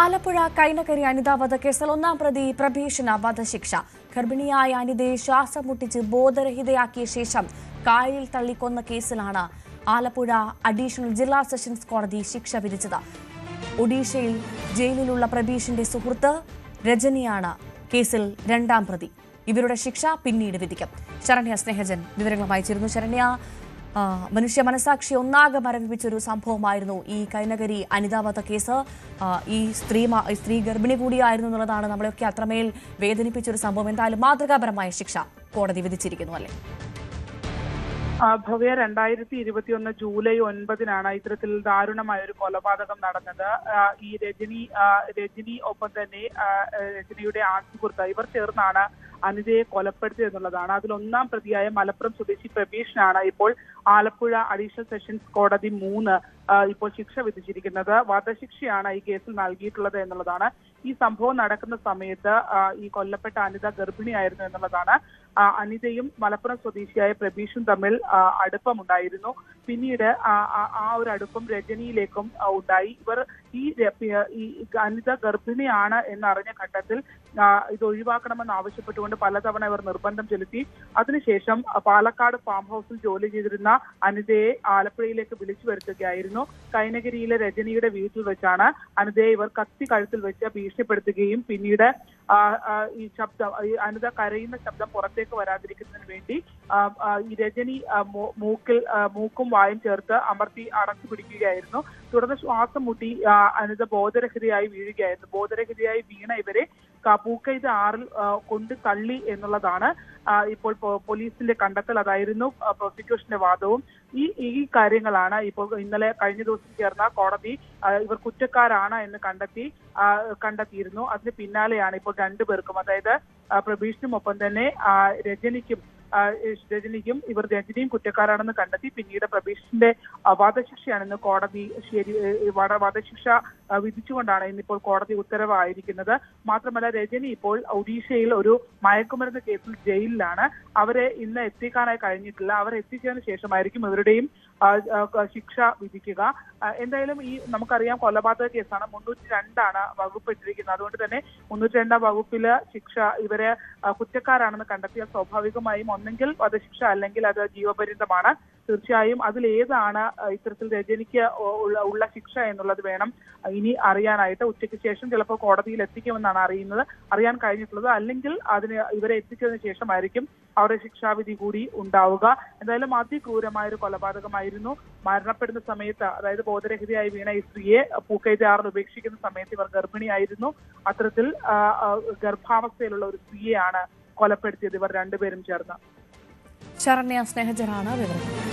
ആലപ്പുഴ കൈനകരി അനിത വധക്കേസിൽ ഒന്നാം പ്രതി പ്രഭീഷണ വധശിക്ഷ. ഗർഭിണിയായ അനിതയെ ശ്വാസം മുട്ടിച്ച് ബോധരഹിതയാക്കിയ ശേഷം കായലിൽ തള്ളിക്കൊന്ന കേസിലാണ് ആലപ്പുഴ അഡീഷണൽ ജില്ലാ സെഷൻസ് കോടതി ശിക്ഷ വിധിച്ചത്. ഒഡീഷയിൽ ജയിലിലുള്ള പ്രഭീഷിന്റെ സുഹൃത്ത് രജനിയാണ് കേസിൽ രണ്ടാം പ്രതി. ഇവരുടെ ശിക്ഷ പിന്നീട് വിധിക്കും. ശരണ്യ സ്നേഹജൻ വിവരങ്ങളുമായി ചേരുന്നു. ശരണ്യ, മനുഷ്യ മനസാക്ഷി ഒന്നാകെ മരവിപ്പിച്ചൊരു സംഭവമായിരുന്നു ഈ കൈനകരി അനിതാ വധക്കേസ്. ഈ സ്ത്രീ ഗർഭിണി കൂടിയായിരുന്നു എന്നുള്ളതാണ് നമ്മളെയൊക്കെ അത്രമേൽ വേദനിപ്പിച്ചൊരു സംഭവം. എന്തായാലും മാതൃകാപരമായ ശിക്ഷ കോടതി വിധിച്ചിരിക്കുന്നു അല്ലേ? ഭവ്യ, 2021 ജൂലൈ 9 ഇത്തരത്തിൽ ദാരുണമായ ഒരു കൊലപാതകം നടന്നത്. ഈ രജനി ഒപ്പം തന്നെ രജനിയുടെ ആൺസുഹൃത്ത് ഇവർ ചേർന്നാണ് അനിതയെ കൊലപ്പെടുത്തിയത് എന്നുള്ളതാണ്. അതിൽ ഒന്നാം പ്രതിയായ മലപ്പുറം സ്വദേശി പ്രഭീഷിനാണ് ഇപ്പോൾ ആലപ്പുഴ അഡീഷണൽ സെഷൻസ് കോടതി 3 ഇപ്പോൾ ശിക്ഷ വിധിച്ചിരിക്കുന്നത്. വധശിക്ഷയാണ് ഈ കേസിൽ നൽകിയിട്ടുള്ളത് എന്നുള്ളതാണ്. ഈ സംഭവം നടക്കുന്ന സമയത്ത് ഈ കൊല്ലപ്പെട്ട അനിത ഗർഭിണിയായിരുന്നു എന്നുള്ളതാണ്. അനിതയും മലപ്പുറം സ്വദേശിയായ പ്രഭീഷും തമ്മിൽ അടുപ്പമുണ്ടായിരുന്നു. പിന്നീട് ആ ഒരു അടുപ്പം രജനിയിലേക്കും ഉണ്ടായി. ഇവർ ഈ അനിത ഗർഭിണിയാണ് എന്നറിഞ്ഞ ഘട്ടത്തിൽ ഇത് ഒഴിവാക്കണമെന്ന് ആവശ്യപ്പെട്ടുകൊണ്ട് പലതവണ ഇവർ നിർബന്ധം ചെലുത്തി. അതിനുശേഷം പാലക്കാട് ഫാം ഹൗസിൽ ജോലി ചെയ്തിരുന്ന അനിതയെ ആലപ്പുഴയിലേക്ക് വിളിച്ചു വരുത്തുകയായിരുന്നു. കൈനകരിയിലെ രജനിയുടെ വീട്ടിൽ വെച്ചാണ് അനിതയെ ഇവർ കത്തി കഴുത്തിൽ വെച്ച് ഭീഷണിപ്പെടുത്തുകയും പിന്നീട് ഈ ശബ്ദം അനിത കരയുന്ന ശബ്ദം പുറത്തേക്ക് വരാതിരിക്കുന്നതിന് വേണ്ടി ഈ രജനി മൂക്കും വായും ചേർത്ത് അമർത്തി അടച്ചു പിടിക്കുകയായിരുന്നു. തുടർന്ന് ശ്വാസം മുട്ടി അനിത ബോധരഹിതയായി വീഴുകയായിരുന്നു. ബോധരഹിതയായി വീണ ഇവരെ പൂക്കൈത് ആറിൽ കൊണ്ട് തള്ളി എന്നുള്ളതാണ് ഇപ്പോൾ പോലീസിന്റെ കണ്ടെത്തൽ. അതായിരുന്നു പ്രോസിക്യൂഷന്റെ വാദവും. ഈ കാര്യങ്ങളാണ് ഇപ്പോൾ കഴിഞ്ഞ ദിവസം ചേർന്ന കോടതി ഇവർ കുറ്റക്കാരാണ് എന്ന് കണ്ടെത്തിയിരുന്നു. അതിന് പിന്നാലെയാണ് ഇപ്പോൾ രണ്ടുപേർക്കും, അതായത് പ്രഭീഷിനും ഒപ്പം തന്നെ രജനിക്കും ഇവർ രജനിയും കുറ്റക്കാരാണെന്ന് കണ്ടെത്തി. പിന്നീട് പ്രഭീഷിന്റെ വധശിക്ഷയാണെന്ന് കോടതി വധശിക്ഷ വിധിച്ചുകൊണ്ടാണ് ഇന്നിപ്പോൾ കോടതി ഉത്തരവായിരിക്കുന്നത്. മാത്രമല്ല, രജനി ഇപ്പോൾ ഒഡീഷയിൽ ഒരു മയക്കുമരുന്ന് കേസിൽ ജയിലിലാണ്. അവരെ ഇന്ന് എത്തിക്കാനായി കഴിഞ്ഞിട്ടില്ല. അവർ എത്തിച്ചതിന് ശേഷമായിരിക്കും ഇവരുടെയും ശിക്ഷ വിധിക്കുക. എന്തായാലും നമുക്കറിയാം, കൊലപാതക കേസാണ്. 302 വകുപ്പ് ഇട്ടിരിക്കുന്നത്. അതുകൊണ്ട് തന്നെ 302 വകുപ്പില് ശിക്ഷ ഇവരെ കുറ്റക്കാരാണെന്ന് കണ്ടെത്തിയാൽ സ്വാഭാവികമായും ഒന്നെങ്കിൽ വധശിക്ഷ അല്ലെങ്കിൽ അത് ജീവപര്യന്തമാണ്. തീർച്ചയായും അതിലേതാണ് ഇത്തരത്തിൽ രജനിക്ക് ഉള്ള ശിക്ഷ എന്നുള്ളത് വേണം ഇനി അറിയാനായിട്ട്. ഉച്ചയ്ക്ക് ശേഷം ചിലപ്പോൾ കോടതിയിൽ എത്തിക്കുമെന്നാണ് അറിയാൻ കഴിഞ്ഞിട്ടുള്ളത്. അല്ലെങ്കിൽ ഇവരെ എത്തിച്ചതിന് ശേഷമായിരിക്കും അവരുടെ ശിക്ഷാവിധി കൂടി ഉണ്ടാവുക. എന്തായാലും അതിക്രൂരമായ ഒരു കൊലപാതകമായിരുന്നു. മരണപ്പെടുന്ന സമയത്ത്, അതായത് ബോധരഹിതയായി വീണ ഈ സ്ത്രീയെ പൂക്കൈത് ആറിൽ ഉപേക്ഷിക്കുന്ന സമയത്ത് ഇവർ ഗർഭിണിയായിരുന്നു. അത്തരത്തിൽ ഗർഭാവസ്ഥയിലുള്ള ഒരു സ്ത്രീയെയാണ് കൊലപ്പെടുത്തിയത് ഇവർ രണ്ടുപേരും ചേർന്ന്. ശരണ്യ സ്നേഹജനാണ് വിവരം.